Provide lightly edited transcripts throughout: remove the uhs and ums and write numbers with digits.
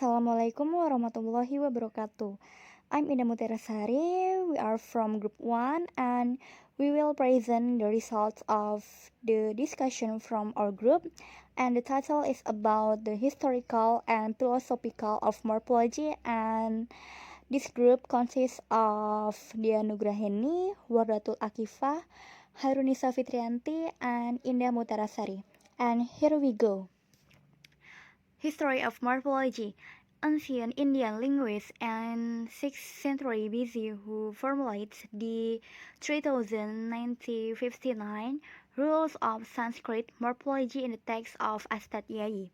Assalamualaikum Warahmatullahi Wabarakatuh. I'm Indah Mutiara Sari. We are from Group 1 and we will present the results of the discussion from our group. And the title is about the historical and philosophical of morphology. And this group consists of Dea Nugraheni, Wardatul Akifah, Hairunisa Fitriyanti, and Indah Mutiara Sari. And here we go. History of morphology. Ancient Indian linguist and 6th century BC who formulates the 3059 rules of Sanskrit morphology in the text of Astadhyayi.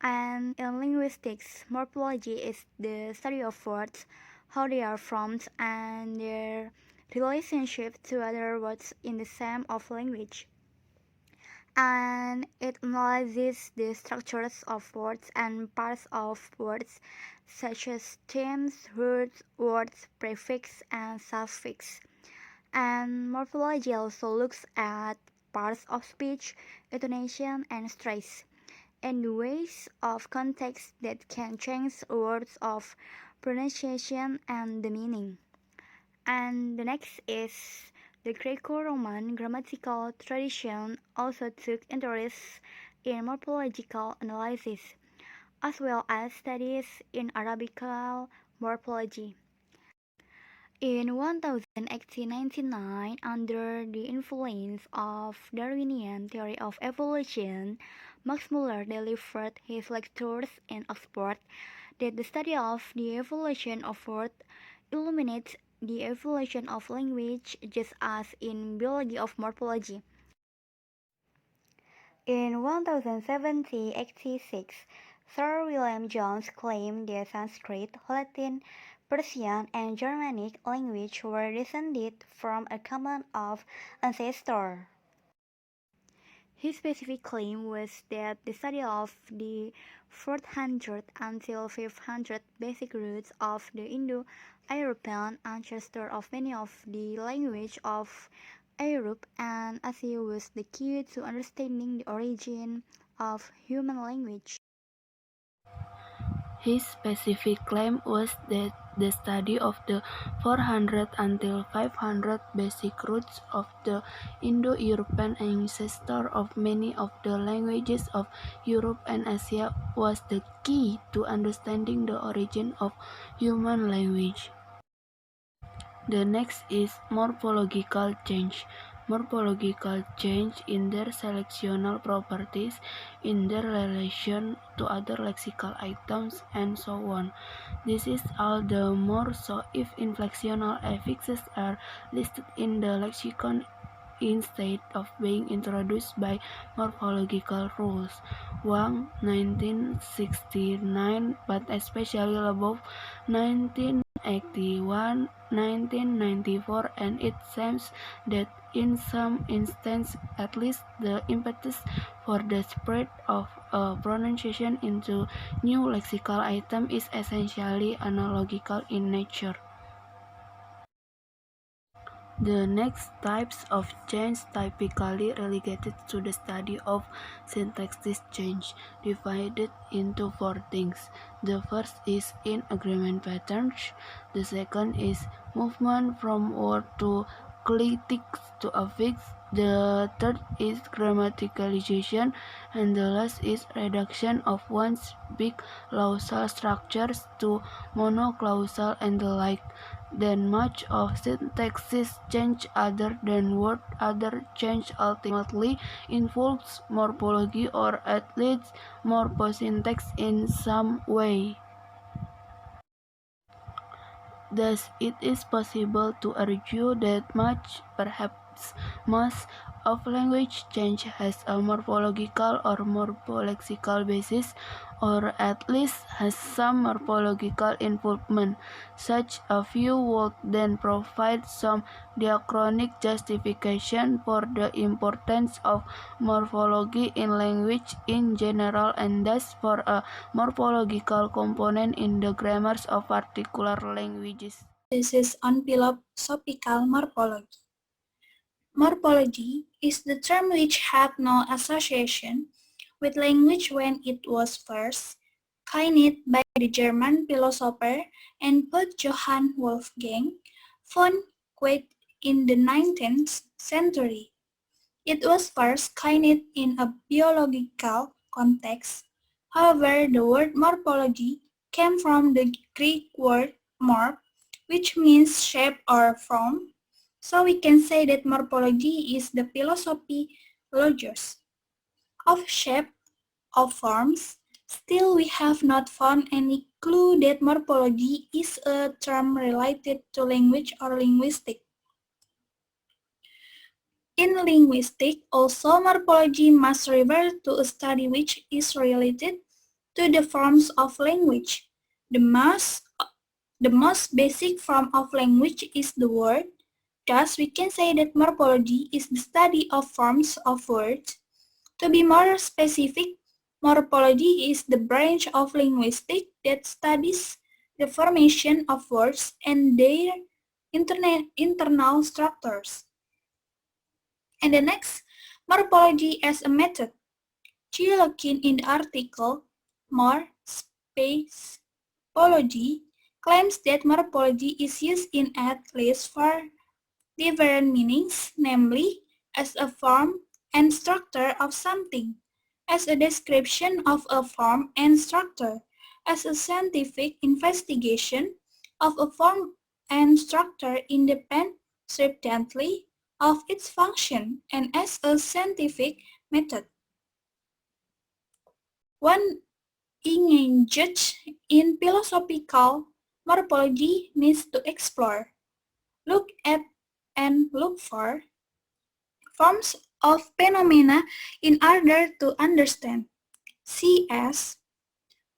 And in linguistics, morphology is the study of words, how they are formed, and their relationship to other words in the same of language, and it analyzes the structures of words and parts of words such as stems, roots, words, prefix, and suffix. And morphology also looks at parts of speech, intonation, and stress, and the ways of context that can change words of pronunciation and the meaning. And the next is the Greco-Roman grammatical tradition also took interest in morphological analysis, as well as studies in Arabical morphology. In 1899, under the influence of Darwinian theory of evolution, Max Muller delivered his lectures in Oxford that the study of the evolution of words illuminates the evolution of language just as in biology of morphology. In 1786, Sir William Jones claimed that Sanskrit, Latin, Persian, and Germanic language were descended from a common of ancestor. His specific claim was that the study of the 400 until 500 basic roots of the Indo-European ancestor of many of the languages of Europe and Asia was the key to understanding the origin of human language. His specific claim was that the study of the 400 until 500 basic roots of the Indo-European ancestor of many of the languages of Europe and Asia was the key to understanding the origin of human language. The next is morphological change. Morphological change in their selectional properties, in their relation to other lexical items, and so on. This is all the more so if inflectional affixes are listed in the lexicon instead of being introduced by morphological rules. Wang, 1969, but especially above 1981, 1994, and it seems that in some instances at least the impetus for the spread of pronunciation into new lexical item is essentially analogical in nature. The next types of change typically relegated to the study of syntactic change, divided into four things. The first is in agreement patterns, the second is movement from word to clitics to affix, the third is grammaticalization, and the last is reduction of one's big clausal structures to monoclausal and the like. Then much of syntaxis change other than word other change ultimately involves morphology or at least morphosyntax in some way. Thus, it is possible to argue that much, perhaps most, of language change has a morphological or morpholexical basis, or at least has some morphological involvement. Such a view would then provide some diachronic justification for the importance of morphology in language in general and thus for a morphological component in the grammars of particular languages. This is on philosophical morphology. Morphology is the term which had no association with language when it was first coined by the German philosopher and poet Johann Wolfgang von Goethe in the 19th century. It was first coined in a biological context. However, the word morphology came from the Greek word morph, which means shape or form. So we can say that morphology is the philosophy logos of shape of forms. Still, we have not found any clue that morphology is a term related to language or linguistics. In linguistics, also morphology must refer to a study which is related to the forms of language. The most basic form of language is the word. Thus, we can say that morphology is the study of forms of words. To be more specific, morphology is the branch of linguistics that studies the formation of words and their internal structures. And the next, morphology as a method. Looking in the article, More Space Morphology claims that morphology is used in at least four different meanings, namely, as a form and structure of something, as a description of a form and structure, as a scientific investigation of a form and structure independently of its function, and as a scientific method. One engaged in philosophical morphology needs to explore, look at, and look for forms of phenomena in order to understand. See as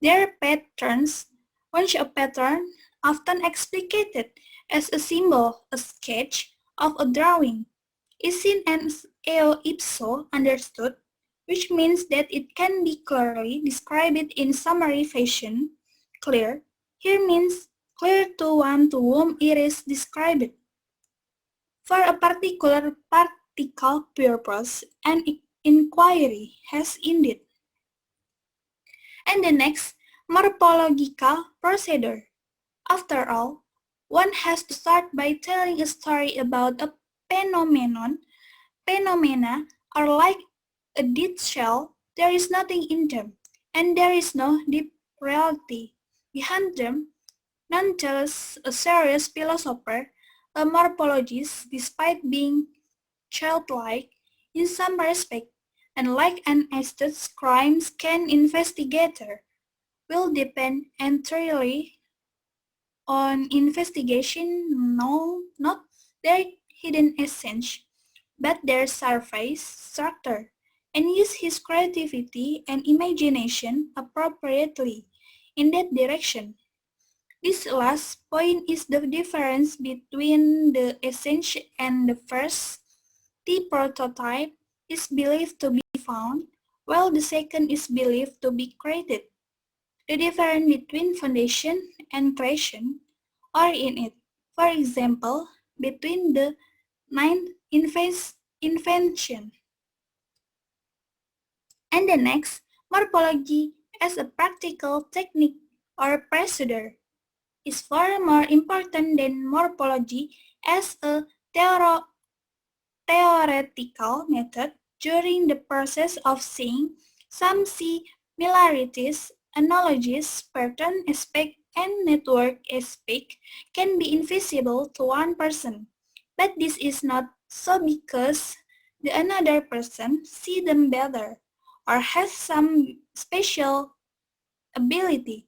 their patterns. Once a pattern, often explicated as a symbol, a sketch of a drawing, is seen as eo ipso understood, which means that it can be clearly described in summary fashion. Clear here means clear to one to whom it is described. For a particular practical purpose, an inquiry has indeed. And the next, morphological procedure. After all, one has to start by telling a story about a phenomenon. Phenomena are like a dead shell, there is nothing in them, and there is no deep reality behind them. Nonetheless, a serious philosopher, a morphologist, despite being childlike in some respect, and like an estate crimes can investigator, will depend entirely on investigation, no, not their hidden essence, but their surface structure, and use his creativity and imagination appropriately in that direction. This last point is the difference between the essence and the first. The prototype is believed to be found, while the second is believed to be created. The difference between foundation and creation are in it. For example, between the ninth invention and the next, morphology as a practical technique or procedure is far more important than morphology as a theoretical method. During the process of seeing, some similarities, analogies, pattern aspect, and network aspect can be invisible to one person. But this is not so because the another person see them better or has some special ability,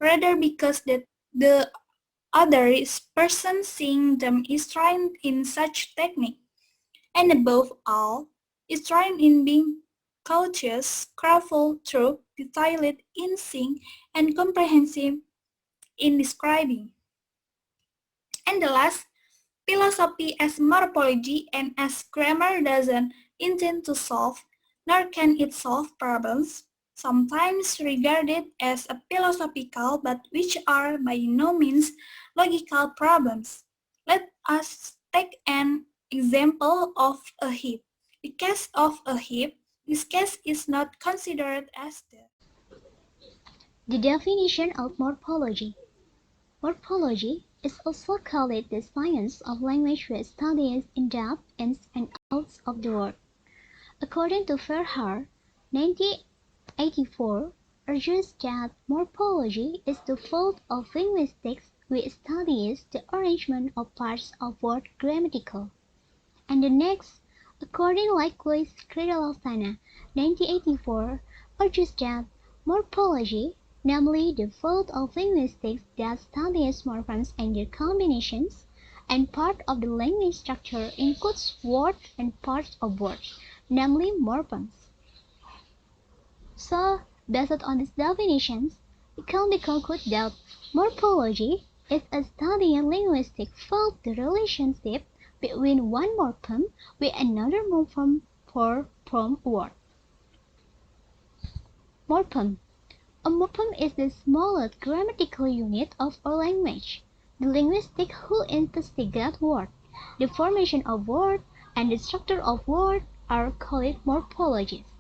rather because the other person seeing them is trained in such technique, and above all, is trained in being cautious, careful, true, detailed in seeing, and comprehensive in describing. And the last, philosophy as morphology and as grammar doesn't intend to solve, nor can it solve problems, sometimes regarded as a philosophical but which are by no means logical problems. Let us take an example of a heap. The case of a heap, this case is not considered as the The definition of morphology. Morphology is also called the science of language which studies in-depth ins and outs of the word. According to Farhar, 1984, argues that morphology is the field of linguistics which studies the arrangement of parts of word grammatical. And the next, according likewise Kridalasana, 1984, argues that morphology, namely the field of linguistics that studies morphemes and their combinations, and part of the language structure includes words and parts of words, namely morphemes. So, based on these definitions, it can be concluded that morphology is a study in linguistic field the relationship between one morpheme with another morpheme from a word. Morpheme. A morpheme is the smallest grammatical unit of a language. The linguistics who investigate words, the formation of words, and the structure of words are called morphologists.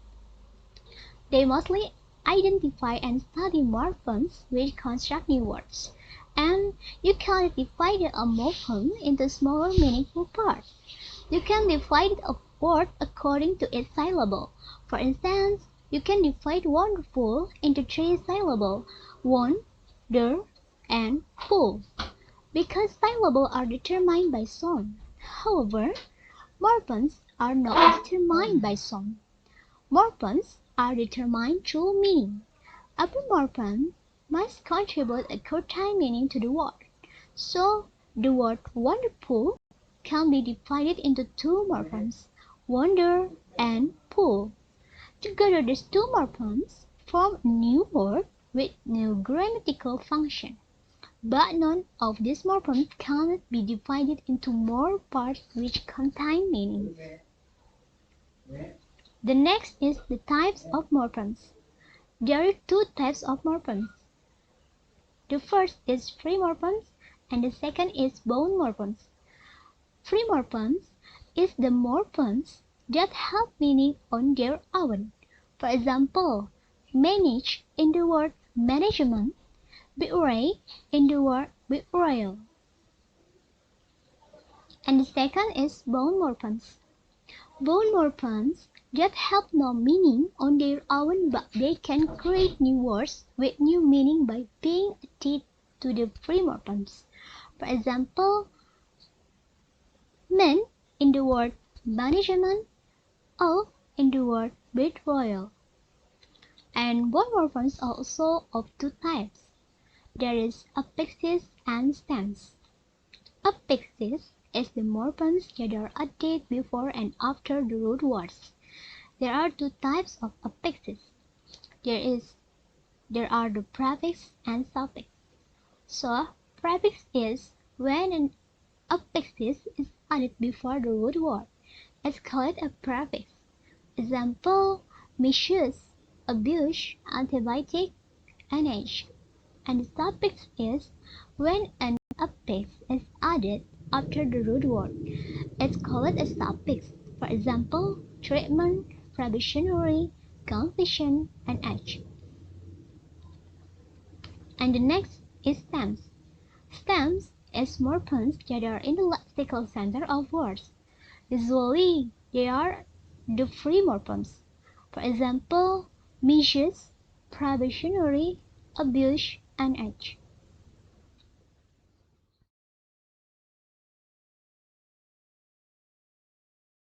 They mostly identify and study morphemes which construct new words, and you can divide a morpheme into smaller meaningful parts. You can divide a word according to its syllable. For instance, you can divide wonderful into 3 syllables, wonder and full, because syllables are determined by sound. However, morphemes are not determined by sound. Morphemes are determined through meaning. Every morpheme must contribute a quotient meaning to the word. So, the word wonderful can be divided into 2 morphemes, wonder and full. Together these 2 morphemes form a new word with new grammatical function. But none of these morphemes can be divided into more parts which contain meanings. The next is the types of morphemes. There are 2 types of morphemes. The first is free morphemes and the second is bound morphemes. Free morphemes is the morphemes that have meaning on their own. For example, manage in the word management, betray in the word betrayal. And the second is bound morphemes. Bound morphemes that have no meaning on their own but they can create new words with new meaning by being added to the free morphemes. For example, man in the word management, or in the word betrayal. And bound morphemes are also of 2 types. There is affixes and stems. Affixes is the morphemes that are added before and after the root words. There are 2 types of affixes. There are the prefix and suffix. So, prefix is when an affixes is added before the root word. It's called a prefix. Example, misuse, abuse, antibiotic, and age. And the suffix is when an affix is added after the root word. It's called a suffix. For example, treatment, probationary, confusion, and age. And the next is stems. Stems is morphemes that are in the lexical center of words. Usually, they are the free morphemes. For example, misuse, probationary, abuse, and age.